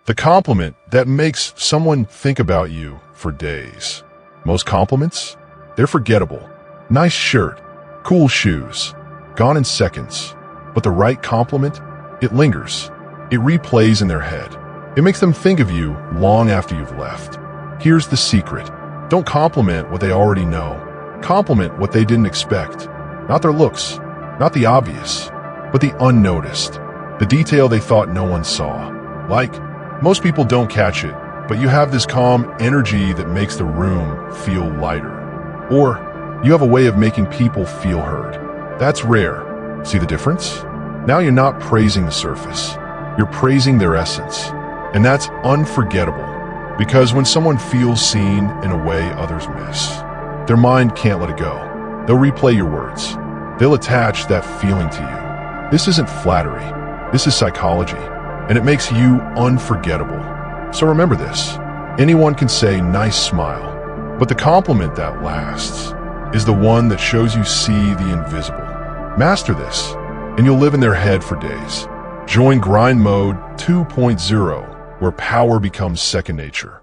The compliment that makes someone think about you for days. Most compliments? They're forgettable. Nice shirt, cool shoes, gone in seconds. But the right compliment? It lingers. It replays in their head. It makes them think of you long after you've left. Here's the secret. Don't compliment what they already know. Compliment what they didn't expect. Not their looks, not the obvious, but the unnoticed. The detail they thought no one saw. Like, most people don't catch it, but you have this calm energy that makes the room feel lighter. Or, you have a way of making people feel heard. That's rare. See the difference? Now you're not praising the surface. You're praising their essence. And that's unforgettable. Because when someone feels seen in a way others miss, their mind can't let it go. They'll replay your words. They'll attach that feeling to you. This isn't flattery. This is psychology. And it makes you unforgettable. So remember this. Anyone can say nice smile, but the compliment that lasts is the one that shows you see the invisible. Master this, and you'll live in their head for days. Join Grind Mode 2.0, where power becomes second nature.